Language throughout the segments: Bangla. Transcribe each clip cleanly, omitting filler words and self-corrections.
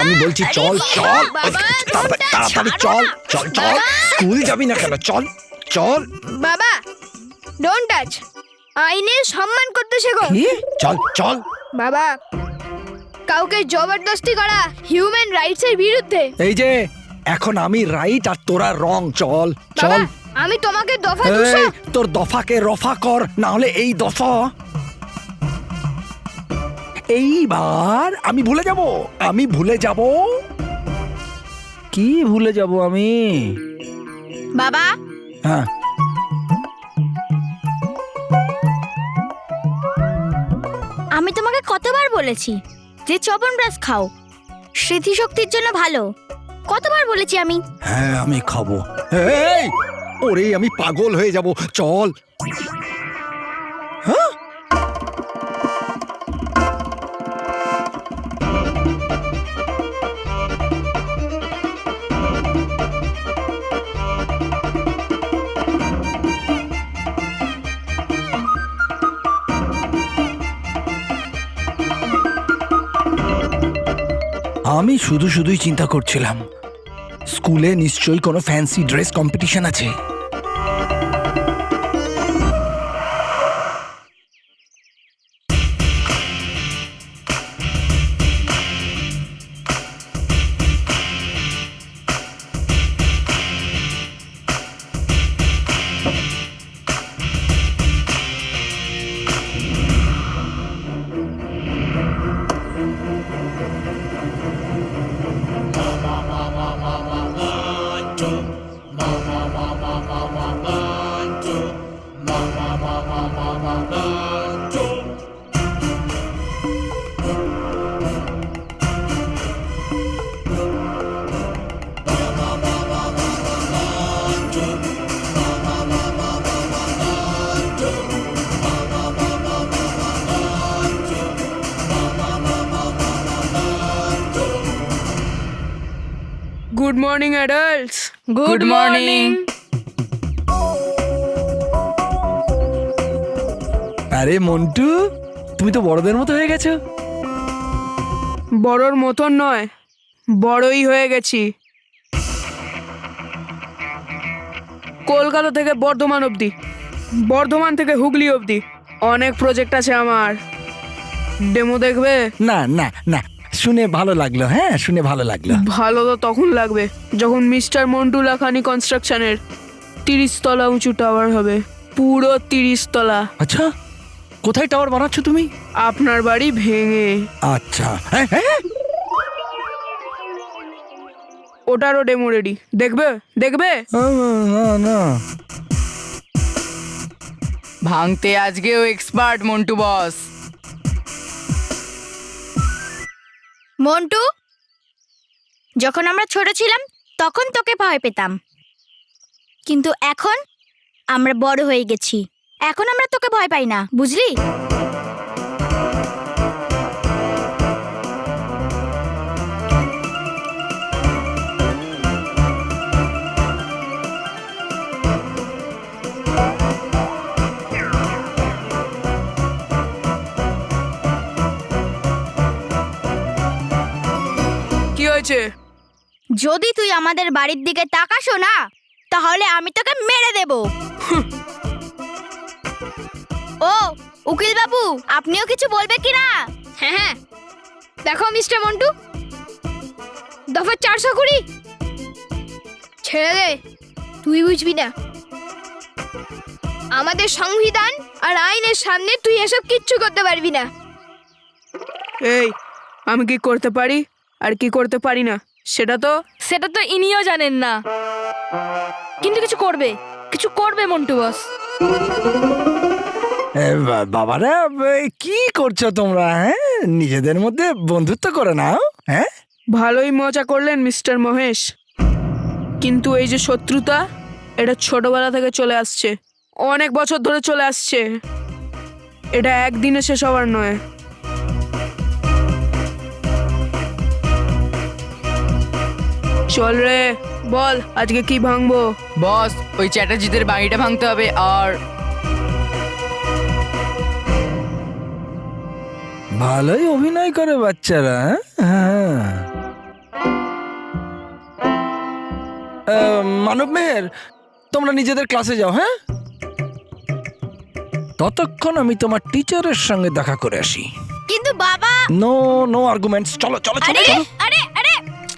আমি বলছি চল চল তাড়াতাড়ি চল চল চল স্কুল যাবি না কেন চল চল বাবা ডোন্ট টাচ আইনের সম্মান করতে শেখো চল চল বাবা কাউকে জবরদস্তি করা হিউম্যান রাইটস এর বিরুদ্ধে। এই যে এখন আমি রাইট আর তোরা রং চল চল আমি তোমাকে দফা এই, তোর দফাকে রফা কর না হলে এই দফা এইবার আমি ভুলে যাব কি ভুলে যাব আমি বাবা হ্যাঁ আমি তোমাকে কতবার বলেছি যে চবনপ্রাশ খাও, স্মৃতিশক্তির জন্য ভালো। কতবার বলেছি আমি। হ্যাঁ আমি খাবো। এই ওরে আমি পাগল হয়ে যাব চল। হ্যাঁ আমি শুধুই চিন্তা করছিলাম স্কুলে নিশ্চয়ই কোনো ফ্যান্সি ড্রেস কম্পিটিশন আছে। Good morning, adults. Good morning. আরে মন্টু তুমি তো বড়দের মতো হয়ে গেছো। বড়র মতন নয়, বড়ই হয়ে গেছি। কলকাতা থেকে বর্ধমান অবধি, বর্ধমান থেকে হুগলি অবধি অনেক প্রজেক্ট আছে আমার। ডেমো দেখবে? না না না শুনে ভালো লাগলো। হ্যাঁ শুনে ভালো লাগলো। ভালো তো তখন লাগবে যখন মিস্টার মন্টু লাখানি কনস্ট্রাকশনের 30 তলা উঁচু টাওয়ার হবে, পুরো 30 তলা। আচ্ছা কোথায় টাওয়ার বানাচ্ছ তুমি? আপনার বাড়ি ভেঙে। আচ্ছা হ্যাঁ হ্যাঁ ওটারও ডেমো রেডি, দেখবে দেখবে? না না ভাঙতে আজকেও এক্সপার্ট মন্টু বস। মন্টু, যখন আমরা ছোট ছিলাম তখন তোকে ভয় পেতাম, কিন্তু এখন আমরা বড় হয়ে গেছি, এখন আমরা তোকে ভয় পাই না, বুঝলি? কি হয়েছে? যদি তুই আমাদের বাড়ির দিকে তাকাসো না তাহলে আমি তোকে মেরে দেব। ও উকিল বাবু, আপনিও কিছু বলবে কি না? হ্যাঁ হ্যাঁ দেখো মিস্টার মন্টু, দফা 420 ছেড়ে দে, তুই বুঝবি না। আমাদের সংবিধান আর আইনের সামনে তুই এসব কিচ্ছু করতে পারবি না। এই আমি কি করতে পারি আর কি করতে পারি না সেটা তো ইনিও জানেন না, কিন্তু কিছু করবে মন্টু বস। বাবারা কি করছো তোমরা? হ্যাঁ নিজেদের মধ্যে বন্ধুত্ব করে নাও। হ্যাঁ ভালোই মজা করলেন মিস্টার মহেশ, কিন্তু এই যে শত্রুতা, এটা ছোটবেলা থেকে চলে আসছে, অনেক বছর ধরে চলে আসছে। এটা একদিনে শেষ হওয়ার নয়। চল রে, বল আজকে কি ভাঙবো? বস ওই চ্যাটার্জিদের বাড়িটা ভাঙতে হবে। আর ভালোই অভিনয় করে বাচ্চারা। হ্যাঁ মানব মেহের, তোমরা নিজেদের ক্লাসে যাও। হ্যাঁ, ততক্ষণ আমি তোমার টিচারের সঙ্গে দেখা করে আসি। কিন্তু বাবা, নো নো আর্গুমেন্টস, চলো চলো চলো আরে চলো আরে আরে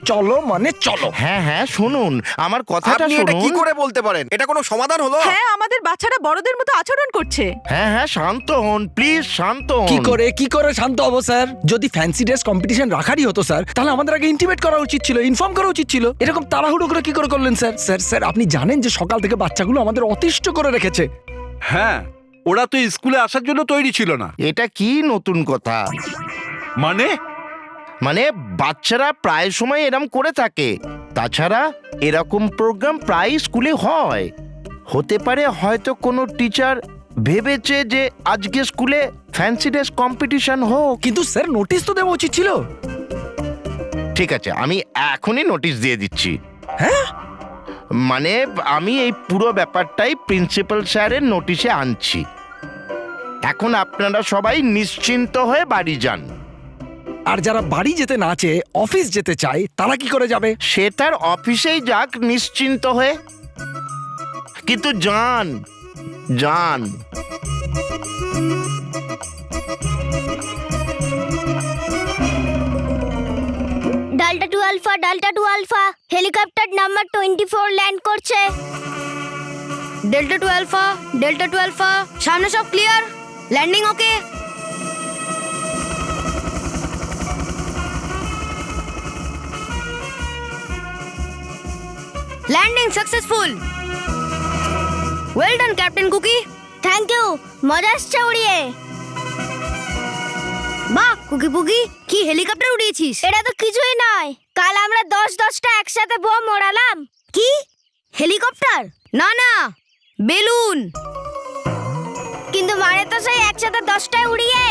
চলো মানে চলো। হ্যাঁ হ্যাঁ শুনুন, আমার কথাটা আপনি এটা কি শুনুন। করে বলতে পারেন? এটা কোনো সমাধান হলো? হ্যাঁ, আমাদের বাচ্চারা বড়দের মতো আচরণ করছে। হ্যাঁ হ্যাঁ শান্ত হন প্লিজ, শান্ত হন। কি করে শান্ত হবো স্যার? যদি ফ্যান্সি ড্রেস কম্পিটিশন রাখারই হতো স্যার, তাহলে আমাদের আগে ইন্টিমেট করা উচিত ছিল, ইনফর্ম করা উচিত ছিল। এরকম তাড়াহুড়ো করে কি করে করলেন স্যার? স্যার স্যার আপনি জানেন যে সকাল থেকে বাচ্চাগুলো আমাদের অতিষ্ঠ করে রেখেছে। হ্যাঁ, ওরা তো স্কুলে আসার জন্য তৈরি ছিল না। এটা কি নতুন কথা? মানে মানে বাচ্চারা প্রায় সময় এরকম করে থাকে। তাছাড়া এরকম প্রোগ্রাম প্রায় স্কুলে হয়। হতে পারে হয়তো কোনো টিচার ভেবেছে যে আজকে স্কুলে ফ্যান্সি ড্রেস কম্পিটিশন হোক। কিন্তু স্যার নোটিশ তো দেওয়া উচিত ছিল। ঠিক আছে, আমি এখনই নোটিশ দিয়ে দিচ্ছি। হ্যাঁ, মানে আমি এই পুরো ব্যাপারটাই প্রিন্সিপাল স্যারের নোটিশে আনছি। এখন আপনারা সবাই নিশ্চিন্ত হয়ে বাড়ি যান। আর যারা বাড়ি যেতে না চেয়ে অফিস যেতে চায় তারা কি করে যাবে? সে তার অফিসেই যাক নিশ্চিন্ত হয়ে, কিন্তু যান যান। Delta two alpha helicopter number 24 land করছে। ডেল্টা টু আলফা সামনে সব clear, landing okay. Landing successful. Well done captain Kuki. Thank you, মজা আসছে উড়িয়ে। বাহ কুকি পুকি, কি হেলিকপ্টার উড়িয়েছিস? এটা তো কিছুই নয়, কাল আমরা 10-10টা একসাথে বোম ওড়ালাম। কি হেলিকপ্টার? না না, বেলুন। কিন্তু মানে তো সেই একসাথে 10টায় উড়িয়ে।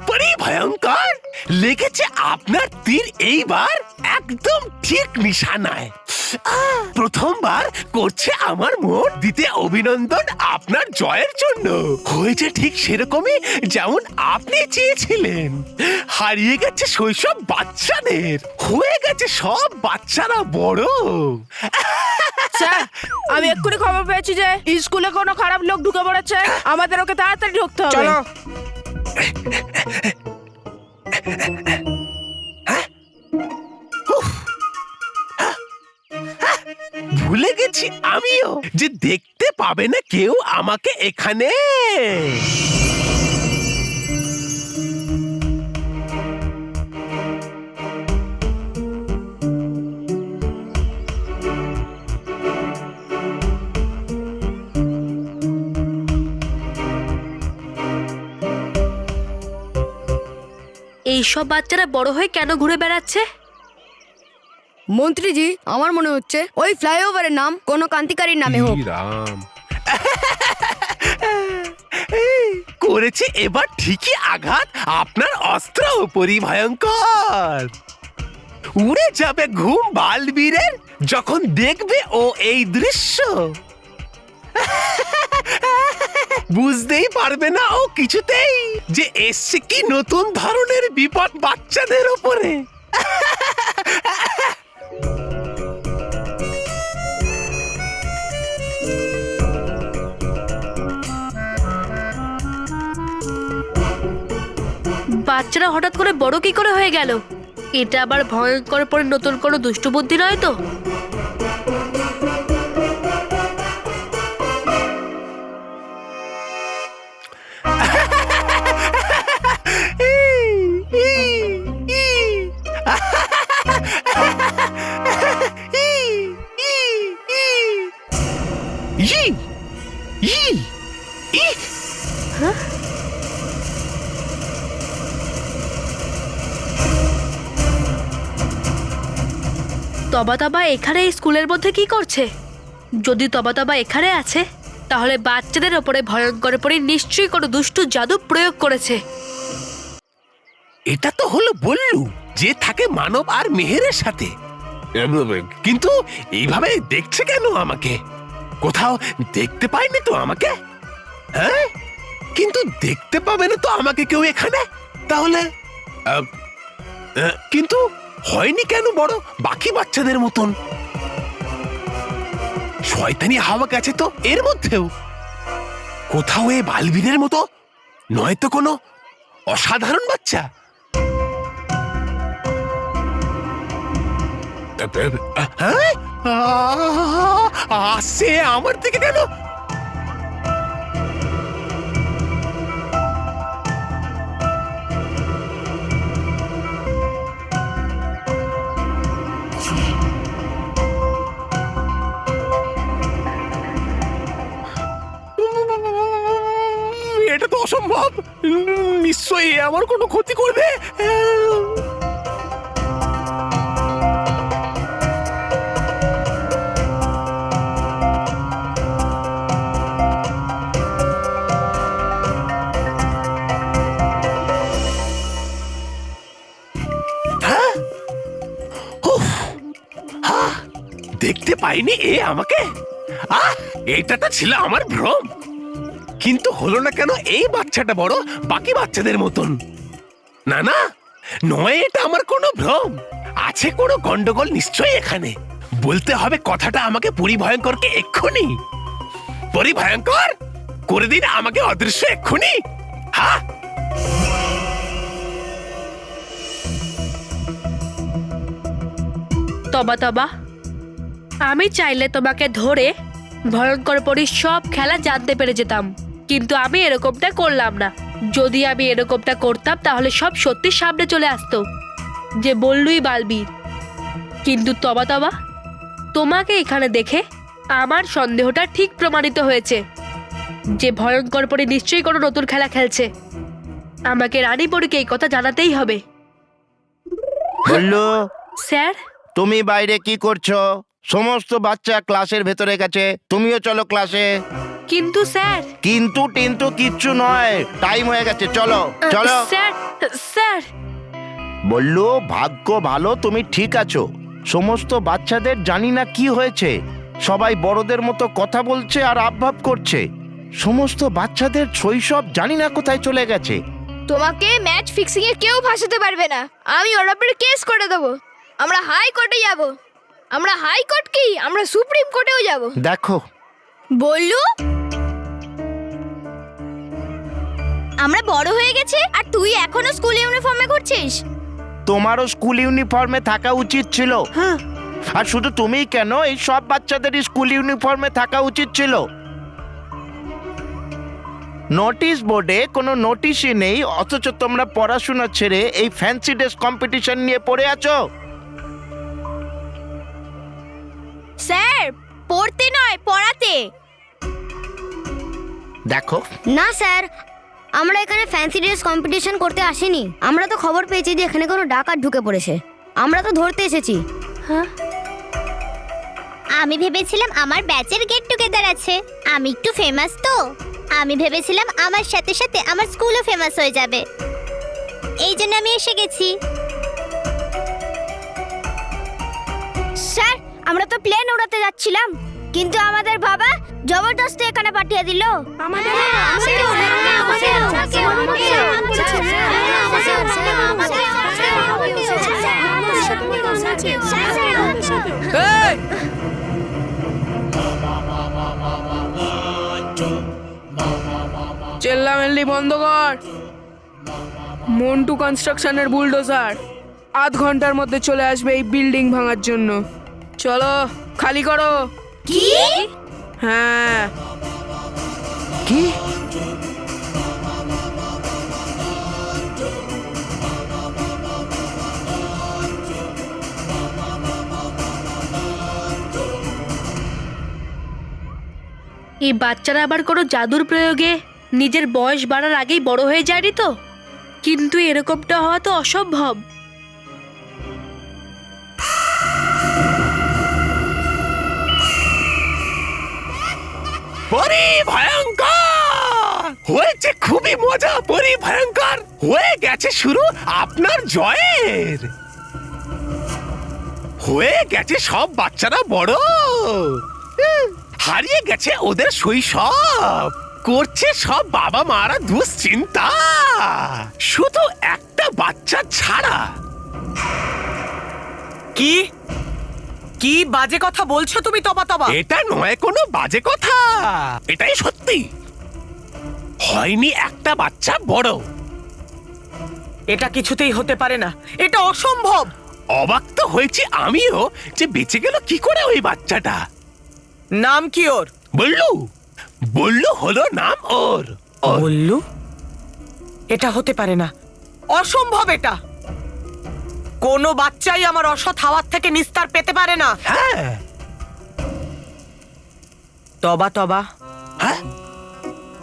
বড়ই ভয়ঙ্কর লেগেছে আপনার তীর, এইবার একদম ঠিক নিশানায়। প্রথমবার করছে আমার মোট দিতে অভিনন্দন আপনার জয়ের জন্য। হয়েছে ঠিক সেরকমই যেমন আপনি চেয়েছিলেন। হারিয়ে গেছে শৈশব বাচ্চাদের, হয়ে গেছে সব বাচ্চারা বড়। স্যার, আমি এক্ষুনি খবর পেয়েছি যে স্কুলে কোনো খারাপ লোক ঢুকে পড়েছে। আমাদের ওকে তাড়াতাড়ি ঢুকতে হবে। চলো। ভুলে গেছি আমিও যে দেখতে পাবে না কেউ আমাকে এখানে। এইসব বাচ্চারা বড় হয়ে কেন ঘুরে বেড়াচ্ছে? মন্ত্রীজি, আমার মনে হচ্ছে ওই ফ্লাইওভারের নাম কোনো ক্রান্তিকারীর নামে হোক। রাম করেছে এবার ঠিকই আঘাত আপনার অস্ত্র উপরই ভয়ঙ্কর। উড়ে যাবে ঘুম বালবীরের যখন দেখবে ও এই দৃশ্য। বুঝতেই পারবে না ও কিছুতেই যে এসছে কি নতুন ধরনের বিপদ বাচ্চাদের ওপরে। বাচ্চারা হঠাৎ করে বড় কি করে হয়ে গেল? এটা আবার ভয়ঙ্কর পরে নতুন কোনো দুষ্টু বুদ্ধি নয় তো? তবা এখানে এই স্কুলের মধ্যে কি করছে? যদি তবা এখানে আছে তাহলে বাচ্চাদের ওপরে ভয়ঙ্কর পরে নিশ্চয়ই কোনো দুষ্টু জাদু প্রয়োগ করেছে। এটা তো হলো বল্লু, যে থাকে মানব আর মেহেরের সাথে। কিন্তু এইভাবে দেখছে কেন আমাকে? কোথাও দেখতে পাইনি তো আমাকে। হ্যাঁ, কিন্তু দেখতে পাবে না তো আমাকে কেউ এখানে। তাহলে কিন্তু হয়নি কেন বড় বাকি বাচ্চাদের মতন? শয়তানি হাওয়া গেছে তো এর মধ্যেও। কোথাও এ বালবিনের মতো নয়তো কোনো অসাধারণ বাচ্চা। হ্যাঁ, আসছে আমার দিকে কেন? এটা তো অসম্ভব। নিশ্চয়ই আমার কোনো ক্ষতি করবে। দেখতে পাইনি এ আমাকে। এটা তো ছিল আমার ভ্রম। কিন্তু হলো না কেন এই বাচ্চাটা বড় বাকি বাচ্চাদের মতন? না না, নয়, এটা আমার কোনো ভ্রম। আছে কোনো গন্ডগোল নিশ্চয়ই এখানে। বলতে হবে কথাটা আমাকে পরিভয়ঙ্করকে এক্ষুনি। পরিভয়ঙ্কর, করে দিন আমাকে অদৃশ্য এক্ষুনি। হ্যাঁ, তবা তবা, আমি চাইলে তোমাকে ধরে ভয়ঙ্কর পরীর সব খেলা জানতে পেরে যেতাম, কিন্তু আমি এরকমটা করলাম না। যদি আমি এরকমটা করতাম তাহলে সব সত্যি সামনে চলে আসতো যে বললুই বালবীর। কিন্তু তবা তবা, তোমাকে এখানে দেখে আমার সন্দেহটা ঠিক প্রমাণিত হয়েছে যে ভয়ঙ্কর পরী নিশ্চয়ই কোনো নতুন খেলা খেলছে। আমাকে রানী পরীকে এই কথা জানাতেই হবে। বললো, স্যার, তুমি বাইরে কি করছো? সমস্ত বাচ্চা ক্লাসের ভেতরে গেছে, তুমিও চলো ক্লাসে। কিন্তু স্যার। কিন্তু টিন্তু কিচ্ছু নয়, টাইম হয়ে গেছে, চলো চলো। Sir, sir. বললো, ভাগ্য ভালো তুমি ঠিক আছো। সমস্ত বাচ্চাদের জানি না কি হয়েছে, সবাই বড়দের মতো কথা বলছে আর আবভাব করছে। সমস্ত বাচ্চাদের শৈশব জানি না কোথায় চলে গেছে। তোমাকে ম্যাচ ফিক্সিং এ কেউ ফাঁসাতে পারবে না। আমি ওর উপরে কেস করে দেবো। আমরা হাই কোর্টে যাব। আমরা হাই কোর্ট কি, আমরা সুপ্রিম কোর্টেও যাব। দেখো, বললু, আমরা বড় হয়ে গেছে আর তুই এখনো স্কুল ইউনিফর্মে ঘুরছিস। তোমারও স্কুল ইউনিফর্মে থাকা উচিত ছিল। আর শুধু তুমি কেন, এই সব বাচ্চাদের স্কুল ইউনিফর্মে থাকা উচিত ছিল। নোটিশ বোর্ডে কোনো নোটিশই নেই, অথচ তোমরা পড়াশোনা ছেড়ে এই ফ্যান্সি ড্রেস কম্পিটিশন নিয়ে পড়ে আছো। স্যার, পড়তে নয়, পড়াতে। দেখো, না স্যার, আমরা এখানে ফ্যান্সি ড্রেস কম্পিটিশন করতে আসিনি। আমরা তো খবর পেয়েছি যে এখানে কোনো ডাকাত ঢুকে পড়েছে, আমরা তো ধরতে এসেছি। আমি ভেবেছিলাম আমার ব্যাচের গেট টুগেদার আছে। আমি একটু ফেমাস তো, আমি ভেবেছিলাম আমার সাথে সাথে আমার স্কুলও ফেমাস হয়ে যাবে। এই জন্য আমি এসে গেছি। স্যার, আমরা তো প্লেন উড়াতে যাচ্ছিলাম, কিন্তু আমাদের বাবা জবরদস্তি এখানে পাঠিয়ে দিল। এই! চেল্লামেল্লি বন্ধ কর। মন্টু কনস্ট্রাকশনের বুলডোজার 8 ঘন্টার মধ্যে চলে আসবে এই বিল্ডিং ভাঙার জন্য। চলো, খালি করো। কি? হ্যাঁ। কি? এই বাচ্চারা আবার কোনো জাদুর প্রয়োগে নিজের বয়স বাড়ার আগেই বড় হয়ে যায়নি তো? কিন্তু এরকমটা হওয়া তো অসম্ভব। পরিভয়ঙ্কর হয়েছে, খুবই মজা। পরিভয়ঙ্কর হয়ে গেছে শুরু আপনার জয়ের। হয়ে গেছে সব বাচ্চারা বড়। হারিয়ে গেছে ওদের শৈশব। করছে সব বাবা মারা দুশ্চিন্তা, শুধু একটা বাচ্চা ছাড়া। কি কি বাজে কথা বলছো তুমি তবা তবা? এটা নয় কোনো বাজে কথা, এটাই সত্যি। হয়নি একটা বাচ্চা বড়। এটা কিছুতেই হতে পারে না, এটা অসম্ভব। অবাক তো হয়েছি আমিও যে বেঁচে গেল কি করে ওই বাচ্চাটা। নাম কি ওর? বললু, বললু হলো নাম ওর। বললু? এটা হতে পারে না, অসম্ভব। এটা কোনো বাচ্চাই আমার অসৎ হাওয়ার থেকে নিস্তার পেতে পারে না। হ্যাঁ তবা তবা, হ্যাঁ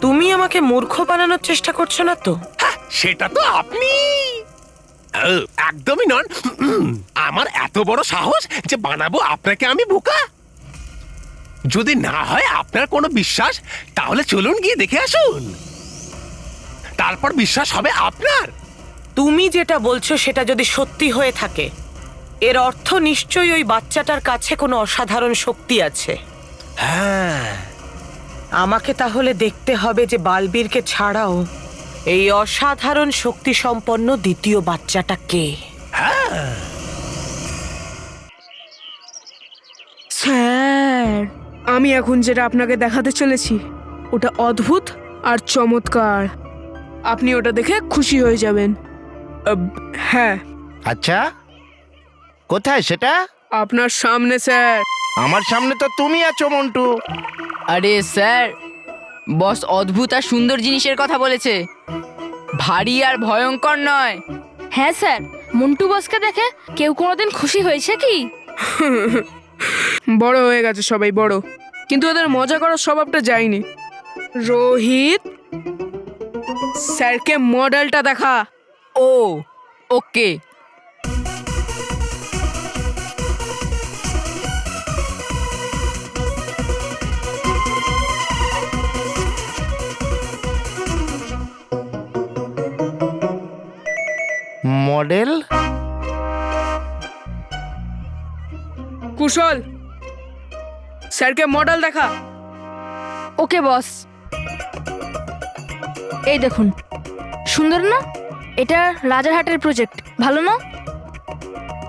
তুমি আমাকে মূর্খ বানানোর চেষ্টা করছো না তো? হ্যাঁ, সেটা তো আপনি একদমই নন। আমার এত বড় সাহস যে বানাবো আপনাকে আমি বোকা। যদি না হয় আপনার কোনো বিশ্বাস, তাহলে চলুন গিয়ে দেখে আসুন, তারপর বিশ্বাস হবে আপনার। তুমি যেটা বলছো সেটা যদি সত্যি হয়ে থাকে, এর অর্থ নিশ্চয়ই ওই বাচ্চাটার কাছে কোনো অসাধারণ শক্তি আছে। হ্যাঁ, আমাকে তাহলে দেখতে হবে যে বালবীরকে ছাড়াও এই অসাধারণ শক্তি সম্পন্ন দ্বিতীয় বাচ্চাটা কে। স্যার, আমি এখন যেটা আপনাকে দেখাতে চলেছি ওটা অদ্ভুত আর চমৎকার। আপনি ওটা দেখে খুশি হয়ে যাবেন। হ্যাঁ, আচ্ছা, কোথায় সেটা? আপনার সামনে স্যার। আমার সামনে তো তুমি আছো মন্টু। আরে স্যার, বস অদ্ভুত আর সুন্দর জিনিসের কথা বলেছে, ভারী আর ভয়ঙ্কর নয়। হ্যাঁ স্যার, মন্টু বসকে দেখে কেউ কোনোদিন খুশি হয়েছে কি? বড় হয়ে গেছে সবাই, বড়, কিন্তু ওদের মজা করার স্বভাবটা যায়নি। রোহিত, স্যারকে মডেলটা দেখা। ও ওকে। মডেল? কুশল, স্যারকে মডেল দেখা। ওকে বস, এই দেখুন, সুন্দর না? এটা রাজারহাটের প্রজেক্ট, ভালো না?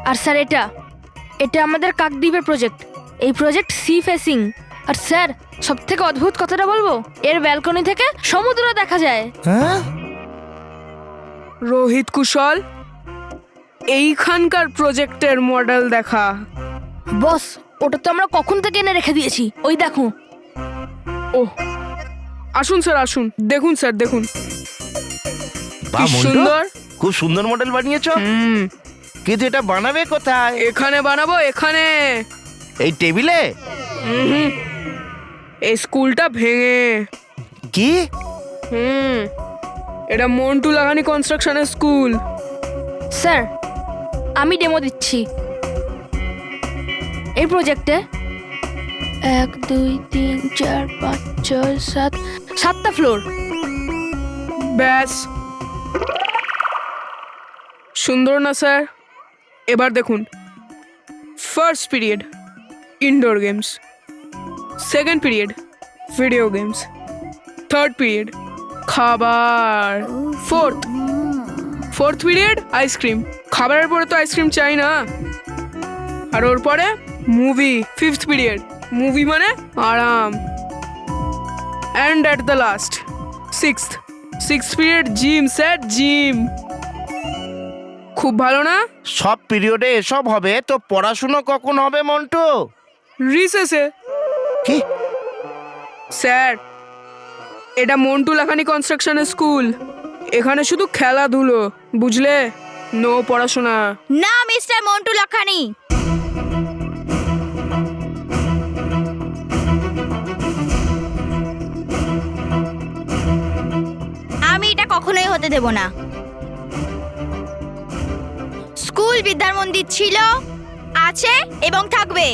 আর স্যার এটা এটা আমাদের কাকদ্বীপের প্রজেক্ট। এই প্রজেক্ট সি ফেসিং। আর স্যার, সব থেকে অদ্ভুত কথাটা বলবো, এর ব্যালকনি থেকে সমুদ্র দেখা যায়। হ্যাঁ, রোহিত, কুশল, এইখানকার প্রজেক্টের মডেল দেখা। বস, ওটা তো আমরা কখন থেকে এনে রেখে দিয়েছি, ওই দেখো। ও, আসুন স্যার, আসুন, দেখুন স্যার, দেখুন বাহ কি মন্টু, সুন্দর। খুব সুন্দর মডেল বানিয়েছো। হুম, কিন্তু এটা বানাবে কোথায়? এখানে বানাবো, এখানে। এই টেবিলে? হুম, এই স্কুলটা ভেঙে। কি? এটা মন্টু লাগানি কনস্ট্রাকশনের স্কুল। স্যার, আমি ডেমো দিচ্ছি। এই প্রজেক্টে 1 2 3 4 5 6 7 7টা ফ্লোর। ব্যাস, সুন্দর না স্যার? এবার দেখুন, first period indoor games, second period video games, third period খাবার, ফোর্থ পিরিয়ড আইসক্রিম। খাবারের পরে তো আইসক্রিম চাই না। আর ওর পরে মুভি, ফিফথ পিরিয়ড মুভি মানে আরাম। And at the last six period gym, sir, gym. খুব ভালো না? সব পিরিয়ডে এসব হবে তো পড়াশুনো কখন হবে মন্টু? রিসেসে। কি? স্যার, এটা মন্টু লাখানি কনস্ট্রাকশনের স্কুল। এখানে শুধু খেলাধুলো, বুঝলে? নো পড়াশোনা। না মিস্টার মন্টু লাখানি, আমি এটা কখনোই হতে দেব না। স্কুল বিদ্যার মন্দির ছিল, আছে এবং থাকবে।